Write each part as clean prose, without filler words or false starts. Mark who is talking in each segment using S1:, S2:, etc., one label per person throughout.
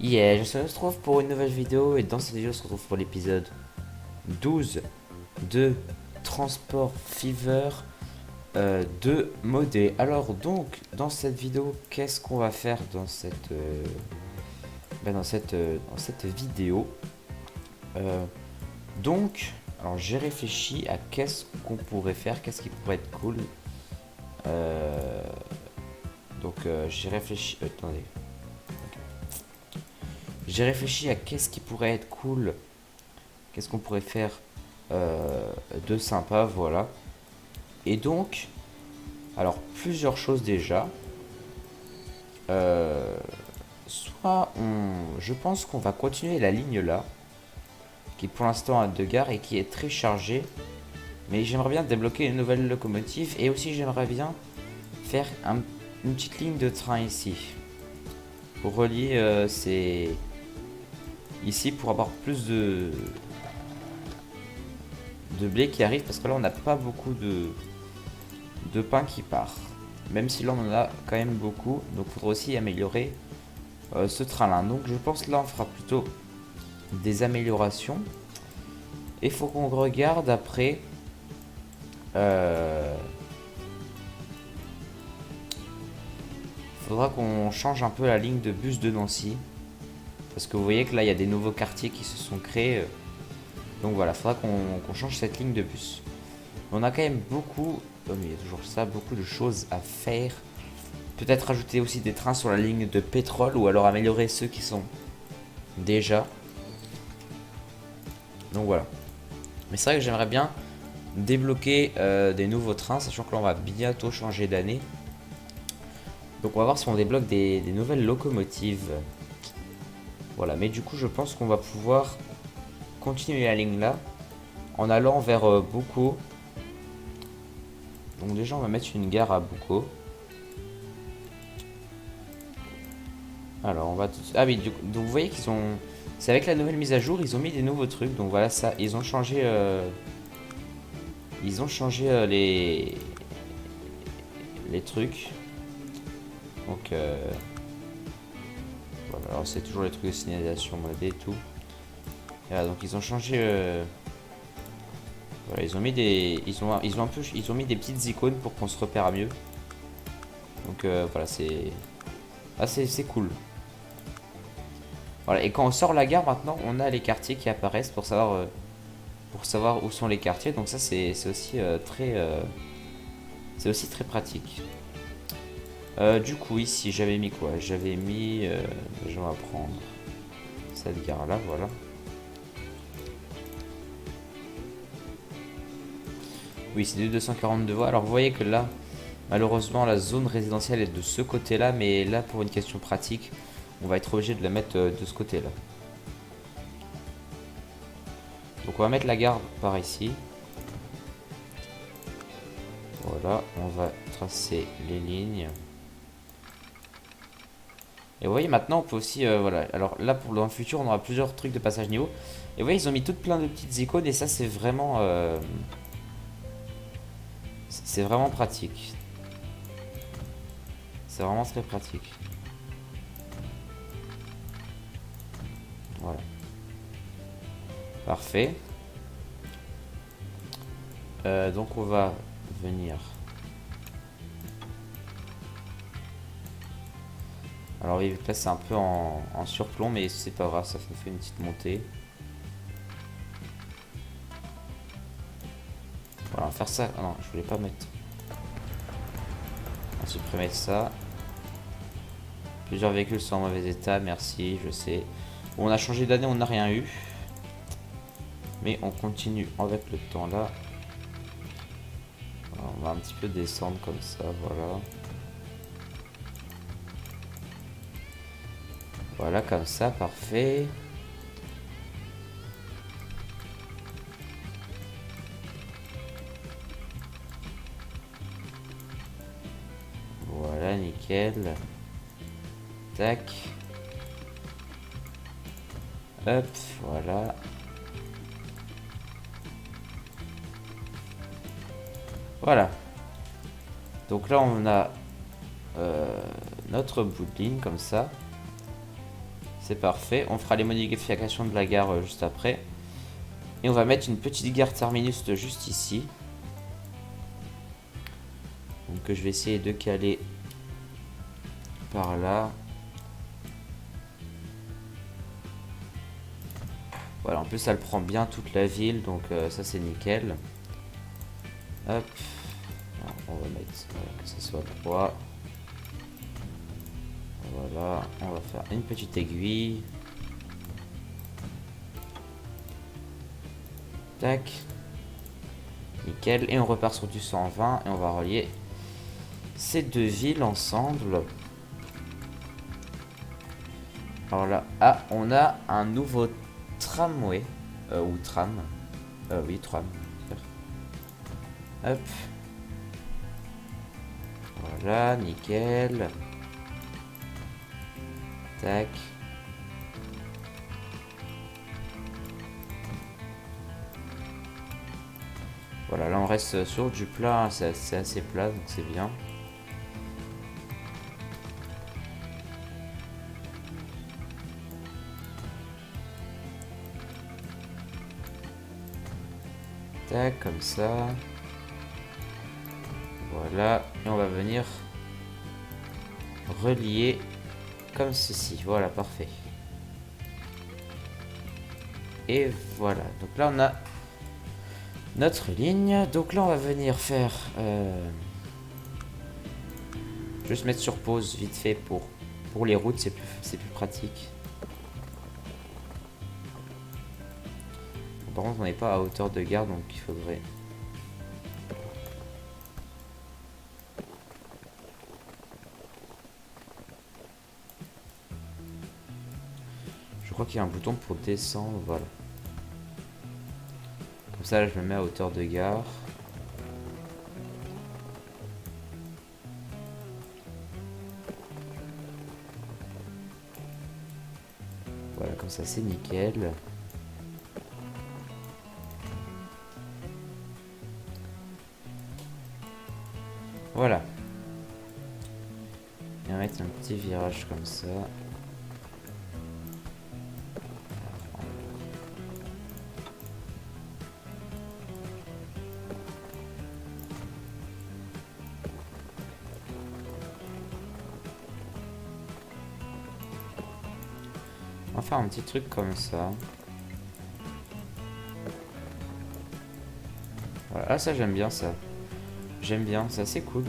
S1: Yeah, je se retrouve pour une nouvelle vidéo et dans cette vidéo on se retrouve pour l'épisode 12 de Transport Fever de modé. Alors donc dans cette vidéo qu'est-ce qu'on va faire dans cette vidéo. Euh, donc alors j'ai réfléchi à qu'est-ce qu'on pourrait faire, qu'est-ce qui pourrait être cool. Euh, j'ai réfléchi. Attendez. J'ai réfléchi à qu'est-ce qui pourrait être cool. Qu'est-ce qu'on pourrait faire de sympa, voilà. Et donc, alors plusieurs choses déjà. Euh, je pense qu'on va continuer la ligne là, qui pour l'instant a deux gares et qui est très chargée. Mais j'aimerais bien débloquer une nouvelle locomotive et aussi j'aimerais bien faire une petite ligne de train ici pour relier ici pour avoir plus de blé qui arrive parce que là on n'a pas beaucoup de pain qui part. Même si là on en a quand même beaucoup, donc il faudra aussi améliorer ce train-là. Donc je pense que là on fera plutôt des améliorations. Et il faut qu'on regarde après. Euh, faudra qu'on change un peu la ligne de bus de Nancy. Parce que vous voyez que là il y a des nouveaux quartiers qui se sont créés. Donc voilà, il faudra qu'on change cette ligne de bus. On a quand même beaucoup, oh, mais il y a toujours ça, beaucoup de choses à faire. Peut-être rajouter aussi des trains sur la ligne de pétrole ou alors améliorer ceux qui sont déjà. Donc voilà. Mais c'est vrai que j'aimerais bien débloquer des nouveaux trains, sachant que là on va bientôt changer d'année. Donc on va voir si on débloque des nouvelles locomotives. Voilà, mais du coup je pense qu'on va pouvoir continuer la ligne là en allant vers Boucau. Donc déjà on va mettre une gare à Boucau. Alors on va ah oui, donc vous voyez qu'ils ont, c'est avec la nouvelle mise à jour, ils ont mis des nouveaux trucs. Donc voilà, ça, ils ont changé les trucs. Donc voilà, alors c'est toujours les trucs de signalisation modée et tout. Et voilà, donc ils ont changé. Voilà, ils ont mis ils ont mis des petites icônes pour qu'on se repère mieux. Donc voilà, c'est cool. Voilà, et quand on sort la gare maintenant, on a les quartiers qui apparaissent pour savoir où sont les quartiers. Donc ça c'est aussi c'est aussi très pratique. Du coup ici j'avais mis quoi? J'avais mis je vais prendre cette gare là, voilà. Oui, c'est du 242 voies. Alors vous voyez que là, malheureusement, la zone résidentielle est de ce côté-là, mais là, pour une question pratique, on va être obligé de la mettre de ce côté-là. Donc on va mettre la gare par ici. Voilà, on va tracer les lignes. Et vous voyez, maintenant, on peut aussi... voilà, alors là, pour dans le futur, on aura plusieurs trucs de passage niveau. Et vous voyez, ils ont mis toutes plein de petites icônes, et ça, c'est vraiment pratique. C'est vraiment très pratique. Voilà. Parfait. Donc on va venir. Alors oui, là c'est un peu en surplomb, mais c'est pas grave, ça fait une petite montée. Voilà, on va faire ça. Ah non, je voulais pas mettre. On va supprimer ça. Plusieurs véhicules sont en mauvais état, merci, je sais. Bon, on a changé d'année, on n'a rien eu. Mais on continue avec le temps là. Alors, on va un petit peu descendre comme ça, voilà. Voilà, comme ça, parfait. Voilà, nickel. Tac. Hop, voilà. Voilà. Donc là, on a notre bout de ligne comme ça. C'est parfait. On fera les modifications de la gare juste après. Et on va mettre une petite gare terminus juste ici. Donc je vais essayer de caler par là. Voilà, en plus elle prend bien toute la ville, donc ça c'est nickel. Hop. Alors, on va mettre que ce soit droit. Voilà, on va faire une petite aiguille. Tac. Nickel. Et on repart sur du 120 et on va relier ces deux villes ensemble. Alors là, ah, on a un nouveau tramway. Ou tram. Oui, tram. Hop. Voilà, nickel. Tac. Voilà, là on reste sur du plat, hein, c'est assez plat, donc c'est bien. Tac, comme ça. Voilà, et on va venir relier comme ceci. Voilà, parfait. Et voilà, donc là on a notre ligne. Donc là on va venir faire... juste mettre sur pause vite fait pour les routes, c'est plus pratique. Par contre on n'est pas à hauteur de gare, donc il faudrait... Je crois qu'il y a un bouton pour descendre, voilà. Comme ça, là, je me mets à hauteur de gare. Voilà, comme ça, c'est nickel. Voilà. Et on va mettre un petit virage comme ça. On va faire un petit truc comme ça. Voilà, ah, ça j'aime bien ça. J'aime bien, c'est assez cool.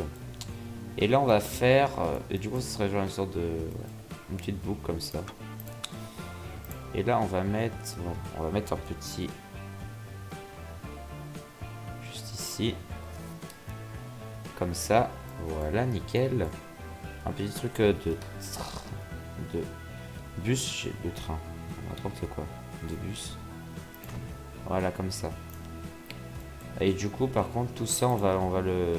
S1: Et là on va faire... et du coup ce serait genre une sorte de... une petite boucle comme ça. Et là on va mettre... voilà, on va mettre un petit... juste ici. Comme ça. Voilà, nickel. Un petit truc de bus, de train. N'importe quoi. De bus. Voilà, comme ça. Et du coup, par contre, tout ça, on va le...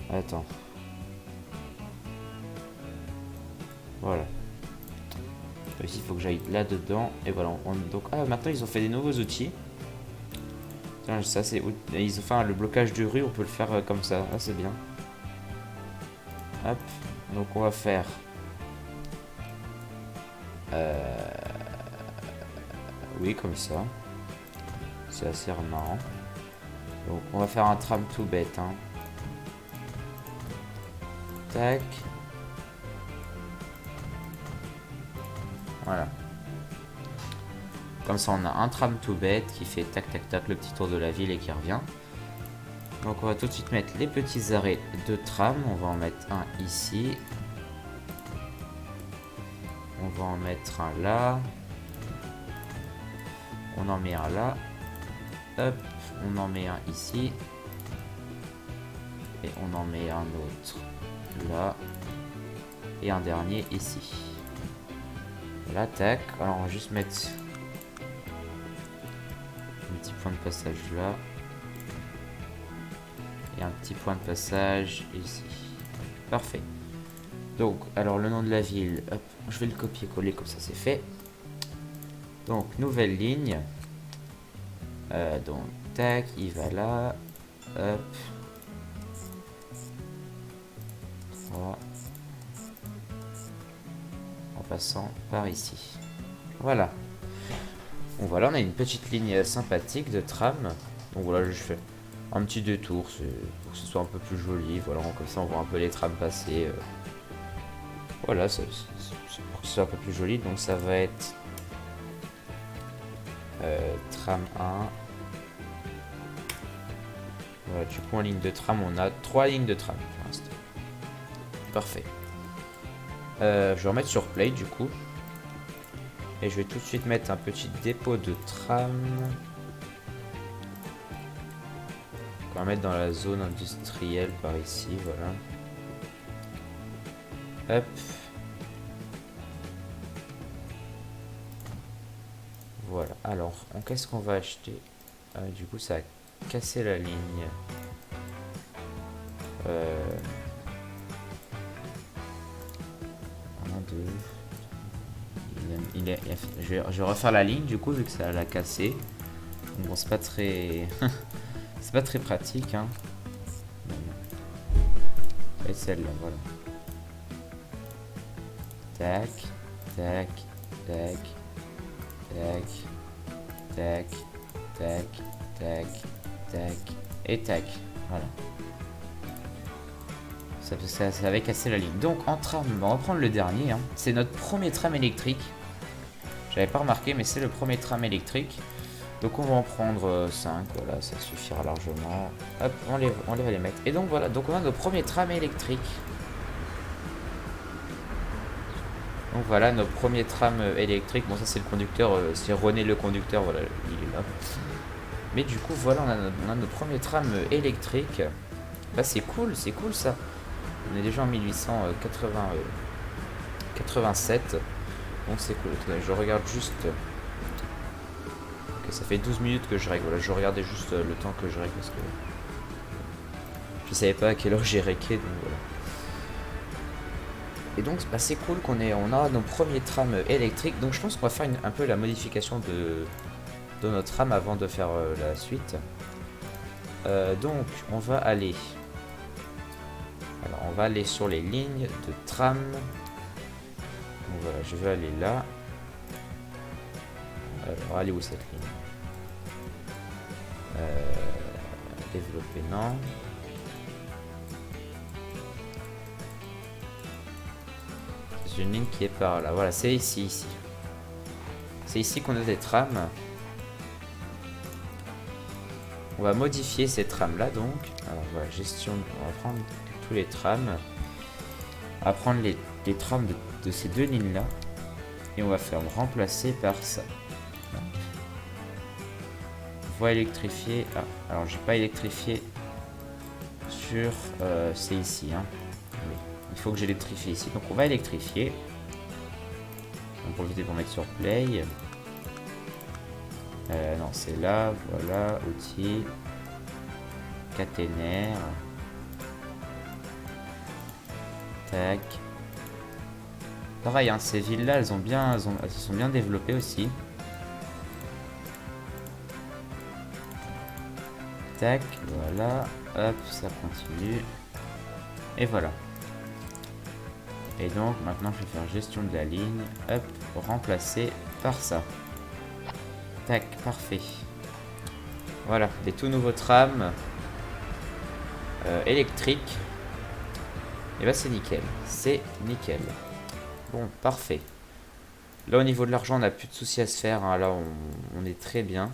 S1: Attends. Voilà. Ici, il faut que j'aille là-dedans. Et voilà. Donc, ah, maintenant, ils ont fait des nouveaux outils. Tiens, ça, c'est... Ils ont fait le blocage de rue. On peut le faire comme ça. Ah, c'est bien. Hop. Donc, on va faire... oui, comme ça. C'est assez marrant. Donc, on va faire un tram tout bête, hein. Tac. Voilà. Comme ça, on a un tram tout bête qui fait tac tac tac le petit tour de la ville et qui revient. Donc on va tout de suite mettre les petits arrêts de tram. On va en mettre un ici. On va en mettre un là. On en met un là. Hop. On en met un ici. Et on en met un autre là. Et un dernier ici. Voilà, tac. Alors on va juste mettre un petit point de passage là. Et un petit point de passage ici. Parfait. Donc, alors le nom de la ville, hop, je vais le copier-coller comme ça c'est fait. Donc, nouvelle ligne. Donc, tac, il va là. Hop. 3. En passant par ici. Voilà. Bon, voilà, on a une petite ligne sympathique de tram. Donc voilà, je fais un petit détour pour que ce soit un peu plus joli. Voilà, comme ça on voit un peu les trams passer. Voilà, c'est pour que ce soit un peu plus joli. Donc ça va être tram 1. Voilà, du coup en ligne de tram, on a 3 lignes de tram pour l'instant. Parfait. Je vais remettre sur play du coup. Et je vais tout de suite mettre un petit dépôt de tram. On va mettre dans la zone industrielle par ici, voilà. Hop. Voilà, alors, qu'est-ce qu'on va acheter? Du coup, ça a cassé la ligne. Un, deux. Je vais refaire la ligne, du coup, vu que ça l'a cassé. Bon, c'est pas très... c'est pas très pratique, hein. Et celle-là, voilà. Tac, tac, tac, tac, tac, tac, tac, tac, et tac. Voilà. Ça avait cassé la ligne. Donc en tram, on va prendre le dernier. Hein. C'est notre premier tram électrique. J'avais pas remarqué, mais c'est le premier tram électrique. Donc on va en prendre 5. Voilà, ça suffira largement. Hop, on va les mettre. Et donc voilà, donc on a nos premiers trams électriques. Donc voilà, nos premiers trams électriques. Bon, ça c'est le conducteur, c'est René le conducteur, voilà, il est là. Mais du coup, voilà, on a notre premier tram électrique. Bah c'est cool ça. On est déjà en 1887. Donc c'est cool. Je regarde juste. Ok, ça fait 12 minutes que je règle. Voilà, je regardais juste le temps que je règle parce que je savais pas à quelle heure j'ai réglé. Donc voilà. Et donc bah, c'est cool on a nos premiers trams électriques. Donc je pense qu'on va faire un peu la modification de notre tram avant de faire la suite. Donc on va aller. Alors on va aller sur les lignes de tram. Donc voilà, je vais aller là. Alors aller où cette ligne? Développer, non. C'est une ligne qui est par là. Voilà, c'est ici. C'est ici qu'on a des trams. On va modifier ces trams là donc. Alors voilà, gestion. On va prendre tous les trams. On va prendre les trams de ces deux lignes là. Et on va faire remplacer par ça. Voie électrifiée. Ah, alors j'ai pas électrifié sur. C'est ici. Hein. Oui. Il faut que j'électrifie ici. Donc on va électrifier. On va profiter pour mettre sur play. Non, c'est là. Voilà. Outils. Caténaire. Tac. Pareil, hein, ces villes là, elles se sont bien développées aussi. Tac, voilà. Hop, ça continue. Et voilà. Et donc maintenant je vais faire gestion de la ligne. Hop, remplacer par ça. Tac, parfait. Voilà, des tout nouveaux trams électriques. Et bah c'est nickel. C'est nickel. Bon, parfait. Là au niveau de l'argent on n'a plus de soucis à se faire. Hein. Là on est très bien.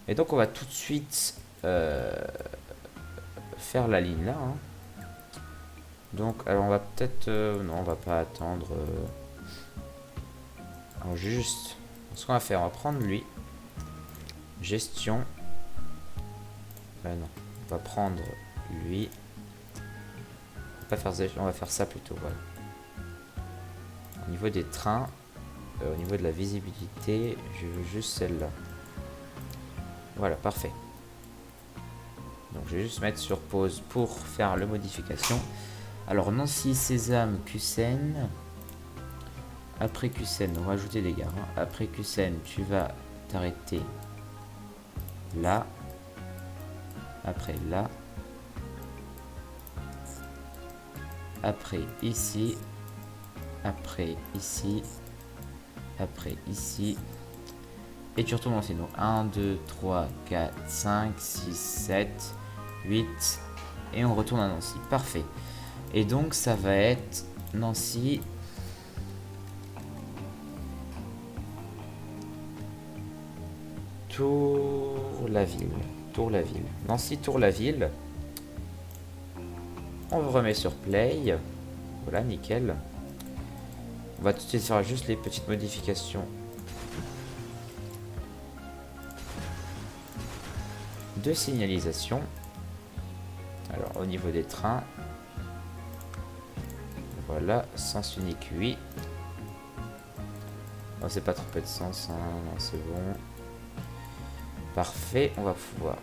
S1: Et donc on va tout de suite faire la ligne là. Hein. Donc, alors on va peut-être... non, on va pas attendre. Alors juste... Ce qu'on va faire, on va prendre lui. Gestion. Non, on va prendre lui. On va faire ça plutôt, voilà. Au niveau des trains, au niveau de la visibilité, je veux juste celle-là. Voilà, parfait. Donc je vais juste mettre sur pause pour faire la modification. Alors Nancy, Sésame, Cussen. Après Cussen, on va ajouter des gares. Hein. Après Cussen, tu vas t'arrêter là, après là, après ici, après ici, après ici, et tu retournes Nancy. Donc 1, 2, 3, 4, 5, 6, 7, 8, et on retourne à Nancy. Parfait. Et donc ça va être Nancy. Tour-la-Ville. Tour-la-Ville. Nancy, Tour-la-Ville. On remet sur Play. Voilà, nickel. On va tout de suite faire juste les petites modifications de signalisation. Alors, au niveau des trains. Voilà, sens unique, oui. Non, c'est pas trop de sens, hein. Non, c'est bon. Parfait, on va pouvoir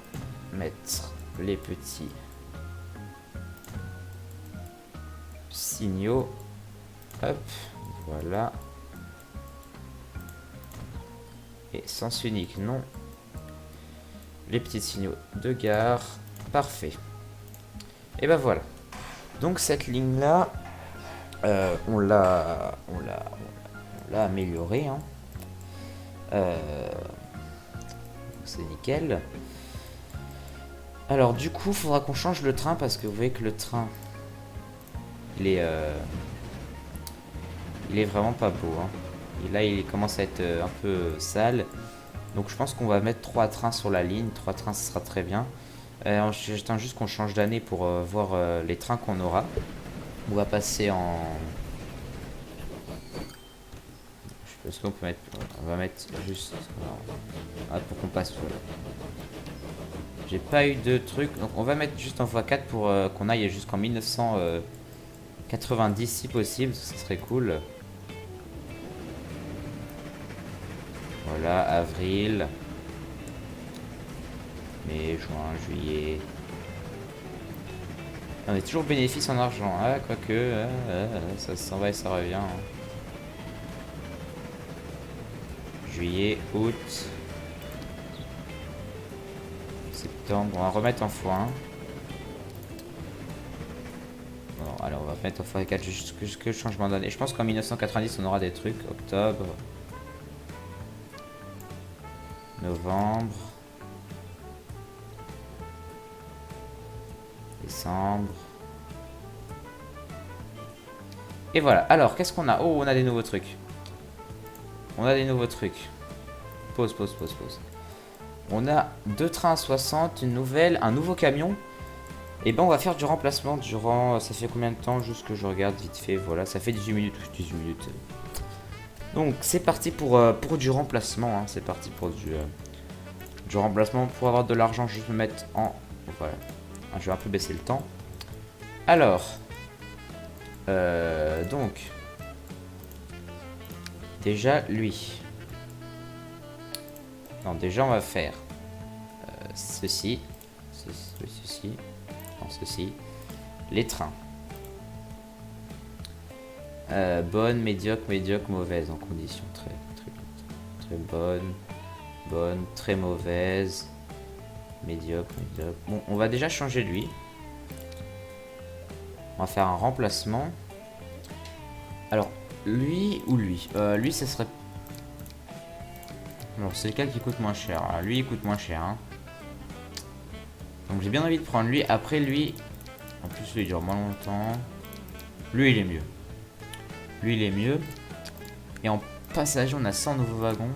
S1: mettre les petits signaux. Hop, voilà. Et sens unique, non. Les petits signaux de gare. Parfait. Et ben voilà. Donc cette ligne-là, on l'a améliorée. Hein. C'est nickel. Alors du coup, il faudra qu'on change le train parce que vous voyez que le train, il est vraiment pas beau. Hein. Et là, il commence à être un peu sale. Donc je pense qu'on va mettre 3 trains sur la ligne. 3 trains, ce sera très bien. J'attends juste qu'on change d'année pour voir les trains qu'on aura. On va passer en... Je sais pas ce qu'on peut mettre. On va mettre juste... Ah, pour qu'on passe... Voilà. J'ai pas eu de truc. Donc on va mettre juste en x4 pour qu'on aille jusqu'en 1990 si possible. Ce serait cool. Voilà, avril. Mai, juin, juillet. On est toujours bénéfice en argent. Ah, quoique, ça s'en va et ça revient. Hein. Juillet, août. Septembre. On va remettre en x1. Bon, alors on va mettre en x4 jusqu'au changement d'année. Je pense qu'en 1990 on aura des trucs. Octobre. Novembre. Décembre. Et voilà. Alors, qu'est-ce qu'on a? Oh, on a des nouveaux trucs. On a des nouveaux trucs. Pause, pause, pause, pause. On a 2 trains à 60, un nouveau camion. Et ben on va faire du remplacement durant... Ça fait combien de temps? Juste que je regarde vite fait. Voilà, ça fait 18 minutes. 18 minutes. Donc c'est parti pour du remplacement. Hein. C'est parti pour du remplacement. Pour avoir de l'argent, je vais me mettre en... Voilà. Je vais un peu baisser le temps. Alors... donc... Déjà, lui. Non, déjà, on va faire... ceci. Ceci. Non, ceci. Les trains. Bonne, médiocre, médiocre, mauvaise en condition. Très bonne. Bonne, très mauvaise. Médiocre, médiocre. Bon, on va déjà changer lui. On va faire un remplacement. Alors, lui ou lui lui, ça serait... Alors, c'est lequel qui coûte moins cher? Alors, lui, il coûte moins cher. Hein. Donc, j'ai bien envie de prendre lui. Après, lui... En plus, lui, il dure moins longtemps. Lui, il est mieux. Lui, il est mieux. Et en passager, on a 100 nouveaux wagons.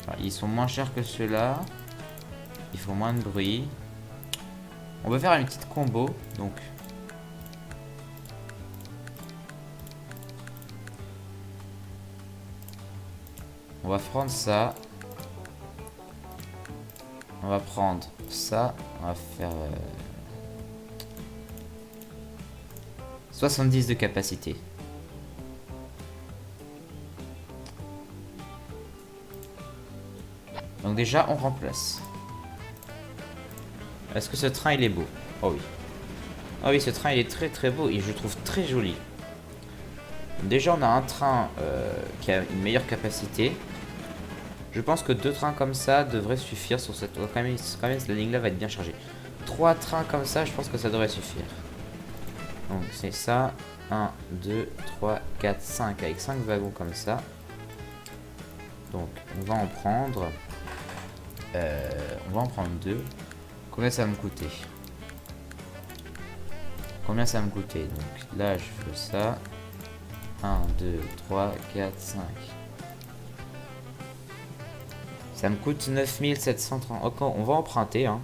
S1: Alors, ils sont moins chers que ceux-là. Ils font moins de bruit. On va faire une petite combo. Donc... On va prendre ça. On va prendre ça. On va faire 70 de capacité. Donc déjà, on remplace. Est-ce que ce train, il est beau? Oh oui. Oh oui, ce train, il est très très beau et je le trouve très joli. Déjà, on a un train qui a une meilleure capacité. Je pense que 2 trains comme ça devraient suffire sur cette... Quand même, cette ligne là va être bien chargée. 3 trains comme ça, je pense que ça devrait suffire. Donc c'est ça. 1, 2, 3, 4, 5. Avec 5 wagons comme ça. Donc on va en prendre... on va en prendre 2. Combien ça va me coûter? Combien ça va me coûter? Donc là je fais ça. 1, 2, 3, 4, 5. Ça me coûte 9730. Ok, on va emprunter. Hein.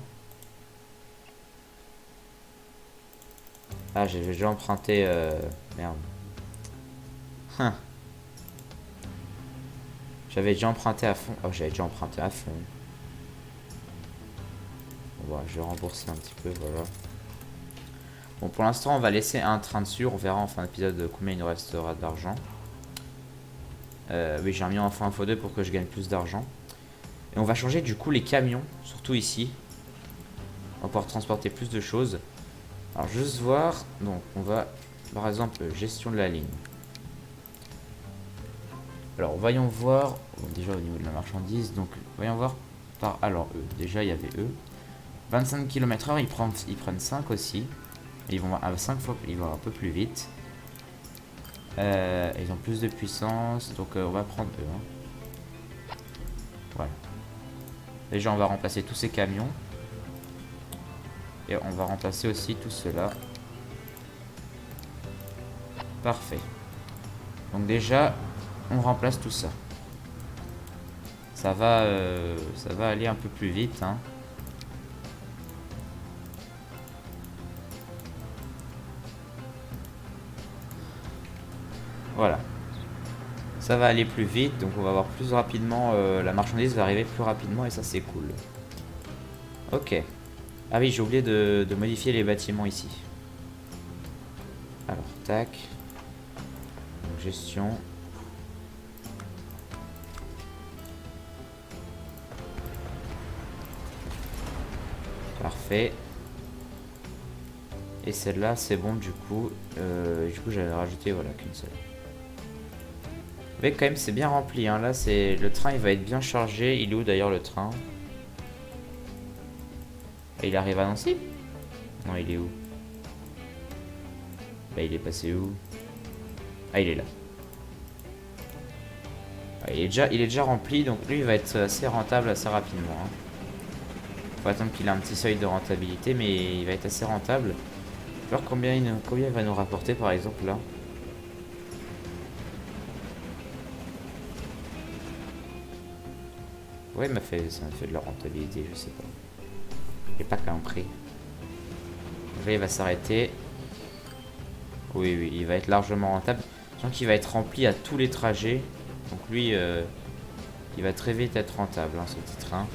S1: Ah, j'ai déjà emprunté. Merde. Hein. J'avais déjà emprunté à fond. Oh, j'avais déjà emprunté à fond. Bon, bah, je vais rembourser un petit peu. Voilà. Bon, pour l'instant, on va laisser un train dessus. On verra en fin d'épisode combien il nous restera d'argent. Oui, j'ai remis en x2 pour que je gagne plus d'argent. Et on va changer du coup les camions, surtout ici. On va pouvoir transporter plus de choses. Alors juste voir, donc on va par exemple gestion de la ligne. Alors voyons voir, bon, déjà au niveau de la marchandise, donc voyons voir par, alors eux, déjà il y avait eux. 25 km/h, ils prennent 5 aussi. Et ils vont à 5 fois, ils vont un peu plus vite. Ils ont plus de puissance, donc on va prendre eux. Hein. Voilà. Déjà on va remplacer tous ces camions. Et on va remplacer aussi tout cela. Parfait. Donc déjà, on remplace tout ça. Ça va aller un peu plus vite. Hein. Voilà. Ça va aller plus vite, donc on va voir plus rapidement. La marchandise va arriver plus rapidement et ça c'est cool. Ok. Ah oui, j'ai oublié de modifier les bâtiments ici. Alors, tac. Donc, gestion. Parfait. Et celle-là, c'est bon du coup. J'avais rajouté voilà qu'une seule. Mais quand même, c'est bien rempli. Hein. Là, c'est le train, il va être bien chargé. Il est où d'ailleurs le train? Et il arrive à Nancy? Non, il est où? Bah, il est passé où? Ah, il est là. Ah, il est déjà rempli, donc lui, il va être assez rentable assez rapidement. Hein. Faut attendre qu'il ait un petit seuil de rentabilité, mais il va être assez rentable. Je vais voir combien il va nous rapporter, par exemple, là. Ouais, ça m'a fait de la rentabilité, je sais pas. Il pas qu'un prix. Là, il va s'arrêter. Oui, oui, il va être largement rentable. Donc, il va être rempli à tous les trajets. Donc, lui, il va très vite être rentable, hein, ce petit train.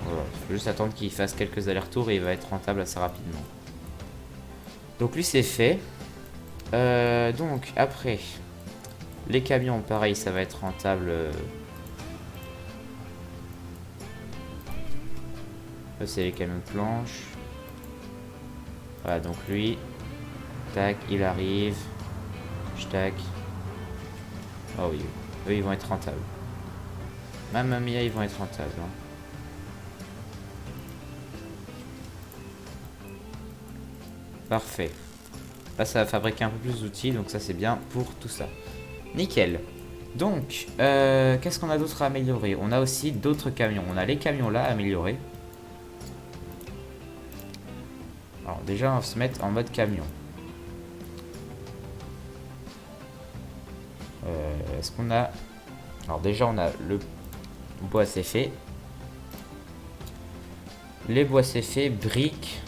S1: Voilà, il faut juste attendre qu'il fasse quelques allers-retours et il va être rentable assez rapidement. Donc, lui, c'est fait. Donc, après, les camions, pareil, ça va être rentable. Là, c'est les camions de planche. Voilà, donc lui, tac, il arrive. Tac. Oh oui, eux, ils vont être rentables. Mamma mia, ils vont être rentables. Hein. Parfait. Là, ça va fabriquer un peu plus d'outils, donc ça, c'est bien pour tout ça. Nickel. Donc, qu'est-ce qu'on a d'autre à améliorer? On a aussi d'autres camions. On a les camions là à améliorer. Alors déjà, on va se mettre en mode camion. Est-ce qu'on a... Alors déjà, on a le bois c'est fait. Les bois c'est fait, briques,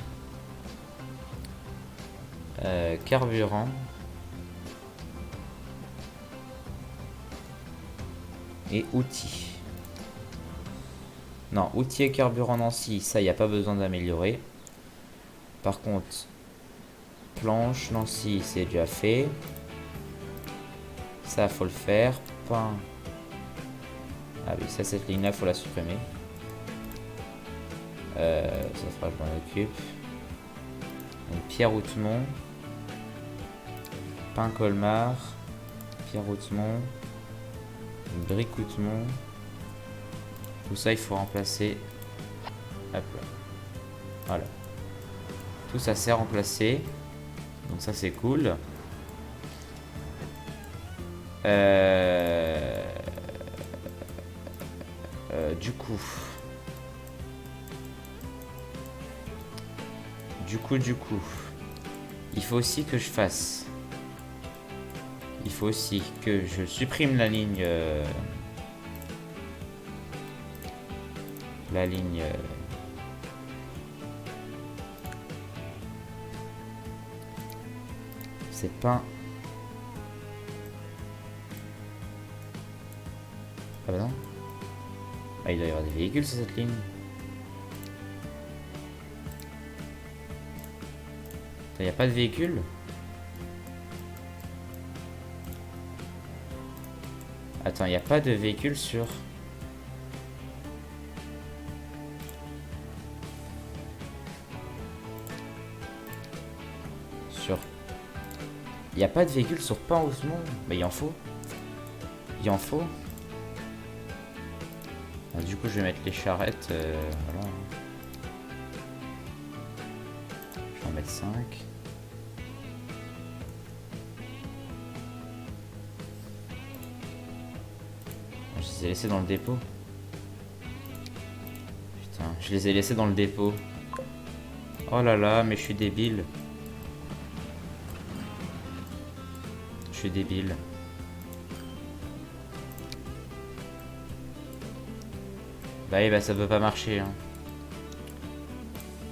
S1: carburant. Et outils. Non, outils et carburant Nancy, ça, il n'y a pas besoin d'améliorer. Par contre, planche Nancy, c'est déjà fait. Ça, faut le faire. Pain. Ah oui, ça, cette ligne-là, faut la supprimer. Ça fera, je m'en occupe. Donc, Pierre Houtemont. Pain Colmar. Pierre Houtemont. Bricoutement. Tout ça, il faut remplacer. Hop là. Voilà. Tout ça, c'est remplacé. Donc ça, c'est cool. Du coup. Il faut aussi que je fasse. Il faut aussi que je supprime la ligne. La ligne. C'est pas. Ah bah non. Ah, il doit y avoir des véhicules sur cette ligne. Il n'y a pas de véhicule? Attends, il n'y a pas de véhicule sur... Il n'y a pas de véhicule sur Pain-Osmond. Mais il en faut. Il en faut. Ah, du coup, je vais mettre les charrettes. Voilà. Je vais en mettre 5. Je les ai laissés dans le dépôt. Putain, je les ai laissés dans le dépôt. Oh là là, mais je suis débile. Je suis débile. Bah oui, bah ça peut pas marcher. Hein.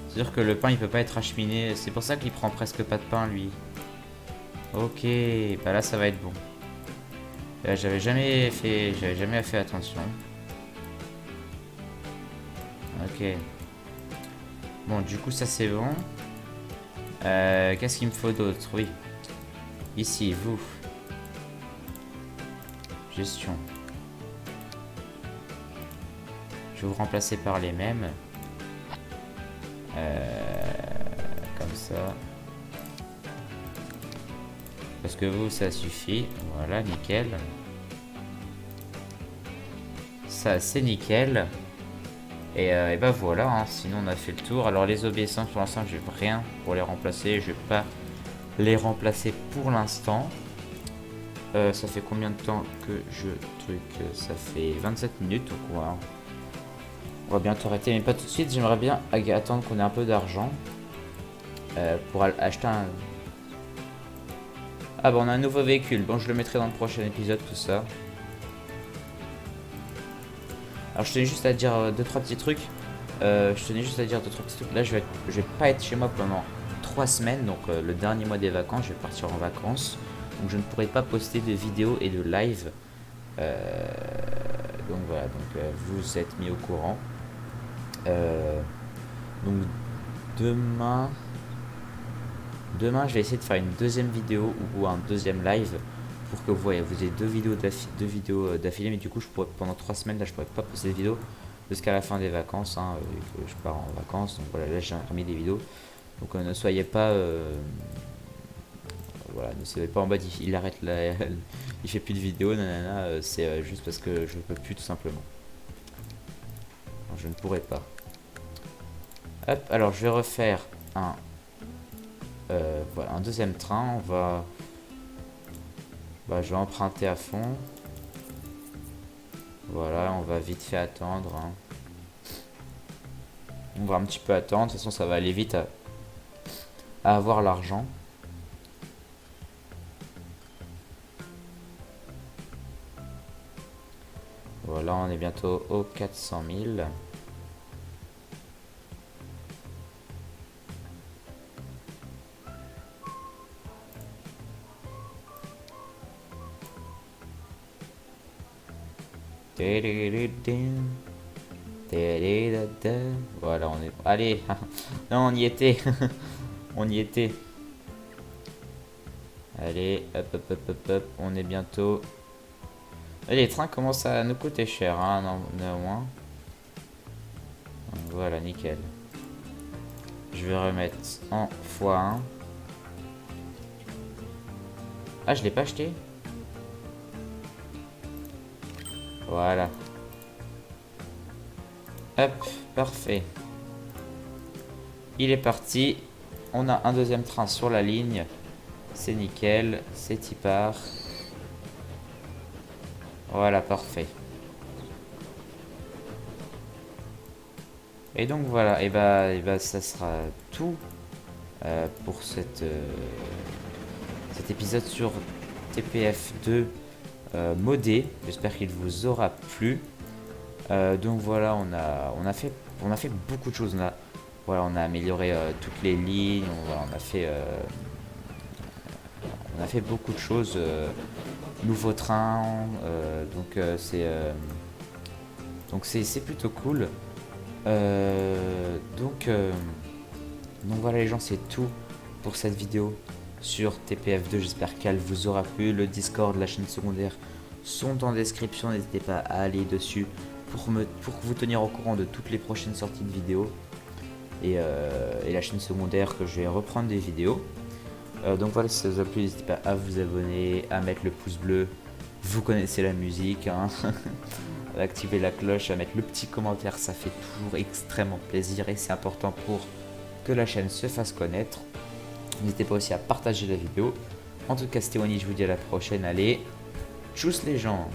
S1: C'est sûr que le pain il peut pas être acheminé. C'est pour ça qu'il prend presque pas de pain lui. Ok, bah là ça va être bon. J'avais jamais fait attention. Ok. Bon, du coup ça c'est bon. Qu'est-ce qu'il me faut d'autre? Oui. Ici, vous. Gestion. Je vais vous remplacer par les mêmes. Comme ça. Parce que vous, ça suffit. Voilà, nickel. Ça, c'est nickel. Et bah voilà, hein, sinon on a fait le tour. Alors les obéissances, pour l'instant, j'ai rien pour les remplacer. Je vais pas les remplacer pour l'instant. Ça fait combien de temps que je truc? Ça fait 27 minutes, donc on va bientôt arrêter, mais pas tout de suite. J'aimerais bien attendre qu'on ait un peu d'argent pour acheter un... Ah bah on a un nouveau véhicule. Bon, je le mettrai dans le prochain épisode, tout ça. Alors je tenais juste à dire 2-3 petits trucs. Là je vais pas être chez moi pendant 3 semaines. Donc le dernier mois des vacances, je vais partir en vacances. Donc je ne pourrai pas poster de vidéos et de live. Donc voilà, donc vous êtes mis au courant. Donc demain, je vais essayer de faire une deuxième vidéo ou un deuxième live pour que vous ayez deux vidéos d'affilée. Mais du coup, pendant 3 semaines, là, je pourrais pas poster de vidéos jusqu'à la fin des vacances, hein, et que je pars en vacances. Donc voilà, là, j'ai remis des vidéos. Donc ne soyez pas, voilà, ne soyez pas en mode il arrête là, il fait plus de vidéos, nanana. C'est juste parce que je peux plus tout simplement. Alors, je ne pourrai pas. Hop, alors je vais refaire voilà, un deuxième train. Je vais emprunter à fond. Voilà, on va vite fait attendre. Hein. On va un petit peu attendre. De toute façon, ça va aller vite à avoir l'argent. Voilà, on est bientôt aux 400 000. Voilà, on est... Allez. Non, on y était. On y était. Allez, hop, hop, hop, hop, hop. On est bientôt... Et les trains commencent à nous coûter cher, hein, néanmoins. Voilà, nickel. Je vais remettre en x1. Ah, je l'ai pas acheté. Voilà. Hop, parfait. Il est parti. On a un deuxième train sur la ligne. C'est nickel. C'est y part. Voilà, parfait. Et donc voilà, et bah ça sera tout pour cet épisode sur TPF2 modé. J'espère qu'il vous aura plu. Donc voilà, on a fait beaucoup de choses. On a amélioré toutes les lignes. On a fait beaucoup de choses. Nouveau train. Donc c'est plutôt cool. Donc voilà les gens, c'est tout pour cette vidéo sur TPF2. J'espère qu'elle vous aura plu. Le Discord, la chaîne secondaire sont en description. N'hésitez pas à aller dessus pour vous tenir au courant de toutes les prochaines sorties de vidéos. Et la chaîne secondaire que je vais reprendre des vidéos. Donc voilà, si ça vous a plu, n'hésitez pas à vous abonner, à mettre le pouce bleu. Vous connaissez la musique, hein. À activer la cloche, à mettre le petit commentaire, ça fait toujours extrêmement plaisir et c'est important pour que la chaîne se fasse connaître. N'hésitez pas aussi à partager la vidéo. En tout cas, c'était Wani, je vous dis à la prochaine. Allez, tchuss les gens!